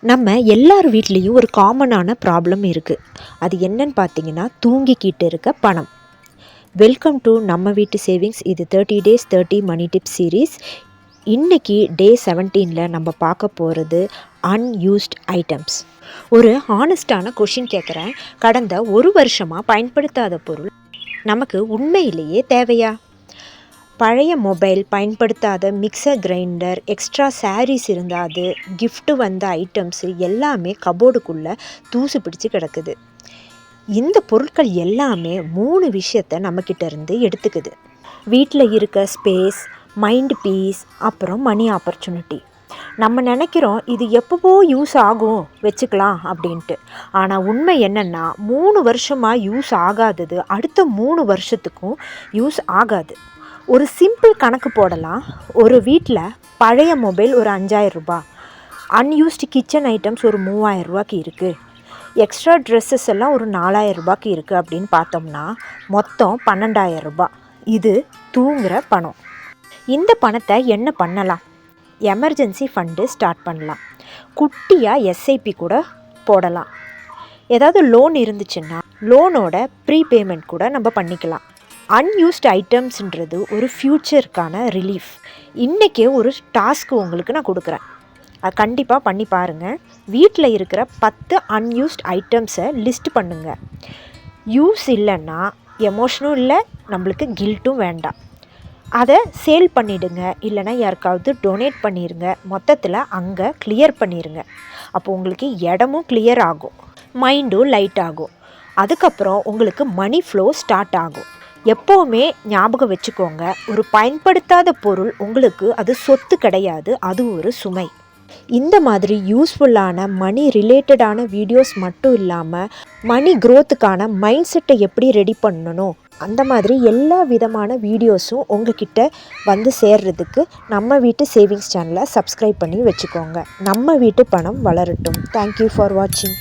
நம்ம எல்லார் வீட்லேயும் ஒரு காமனான ப்ராப்ளம் இருக்குது. அது என்னன்னு பார்த்தீங்கன்னா, தூங்கிக்கிட்டு இருக்க பணம். வெல்கம் டு நம்ம வீட்டு சேவிங்ஸ். இது 30 days 30 மணி டிப்ஸ் சீரீஸ். இன்றைக்கி டே 17ல் நம்ம பார்க்க போகிறது அன்யூஸ்ட் ஐட்டம்ஸ். ஒரு ஹானஸ்டான கொஷின் கேட்குறேன். கடந்த ஒரு வருஷமாக பயன்படுத்தாத பொருள் நமக்கு உண்மையிலேயே தேவையா? பழைய மொபைல், பயன்படுத்தாத மிக்சர் கிரைண்டர், எக்ஸ்ட்ரா சாரீஸ் இருந்தால் அது, கிஃப்ட்டு வந்த ஐட்டம்ஸு எல்லாமே கபோர்டுக்குள்ளே தூசு பிடிச்சி கிடக்குது. இந்த பொருட்கள் எல்லாமே 3 விஷயத்தை நம்மக்கிட்ட இருந்து எடுத்துக்குது. வீட்டில் இருக்க ஸ்பேஸ், மைண்ட் பீஸ், அப்புறம் மணி ஆப்பர்ச்சுனிட்டி. நம்ம நினைக்கிறோம் இது எப்போவோ யூஸ் ஆகும், வச்சுக்கலாம் அப்படின்ட்டு. ஆனால் உண்மை என்னென்னா 3 வருஷமாக யூஸ் ஆகாதது அடுத்த 3 வருஷத்துக்கும் யூஸ் ஆகாது. ஒரு சிம்பிள் கணக்கு போடலாம். ஒரு வீட்டில் பழைய மொபைல் ஒரு 5000 ரூபாய், அன்யூஸ்டு கிச்சன் ஐட்டம்ஸ் ஒரு 3000 ரூபாய்க்கு இருக்குது, எக்ஸ்ட்ரா ட்ரெஸ்ஸஸ் எல்லாம் ஒரு 4000 ரூபாய்க்கு இருக்குது அப்படின்னு பார்த்தோம்னா மொத்தம் 12000 ரூபாய். இது தூங்குகிற பணம். இந்த பணத்தை என்ன பண்ணலாம்? எமர்ஜென்சி ஃபண்டு ஸ்டார்ட் பண்ணலாம். குட்டியாக எஸ்ஐபி கூட போடலாம். ஏதாவது லோன் இருந்துச்சுன்னா லோனோட ப்ரீபேமெண்ட் கூட நம்ம பண்ணிக்கலாம். அன்யூஸ்ட் ஐட்டம்ஸ்ன்றது ஒரு ஃப்யூச்சருக்கான ரிலீஃப். இன்றைக்கே ஒரு டாஸ்க்கு உங்களுக்கு நான் கொடுக்குறேன். அது கண்டிப்பாக பண்ணி பாருங்கள். வீட்டில் இருக்கிற 10 அன்யூஸ்ட் ஐட்டம்ஸை லிஸ்ட் பண்ணுங்கள். யூஸ் இல்லைன்னா எமோஷனும் இல்லை, நம்மளுக்கு கில்ட்டும் வேண்டாம். அதை சேல் பண்ணிவிடுங்க, இல்லைனா யாருக்காவது டொனேட் பண்ணிடுங்க. மொத்தத்தில் அங்கே கிளியர் பண்ணிடுங்க. அப்போ உங்களுக்கு இடமும் கிளியர் ஆகும், மைண்டும் லைட் ஆகும். அதுக்கப்புறம் உங்களுக்கு மணி ஃப்ளோ ஸ்டார்ட் ஆகும். எப்போவுமே ஞாபகம் வச்சுக்கோங்க, ஒரு பயன்படுத்தாத பொருள் உங்களுக்கு அது சொத்து கிடையாது, அது ஒரு சுமை. இந்த மாதிரி யூஸ்ஃபுல்லான மணி ரிலேட்டடான வீடியோஸ் மட்டும் இல்லாமல் மணி க்ரோத்துக்கான மைண்ட் செட்டை எப்படி ரெடி பண்ணணும், அந்த மாதிரி எல்லா விதமான வீடியோஸும் உங்ககிட்ட வந்து சேர்றதுக்கு நம்ம வீட்டு சேவிங்ஸ் சேனலை சப்ஸ்கிரைப் பண்ணி வச்சுக்கோங்க. நம்ம வீட்டு பணம் வளரட்டும். தேங்க்யூ ஃபார் வாட்சிங்.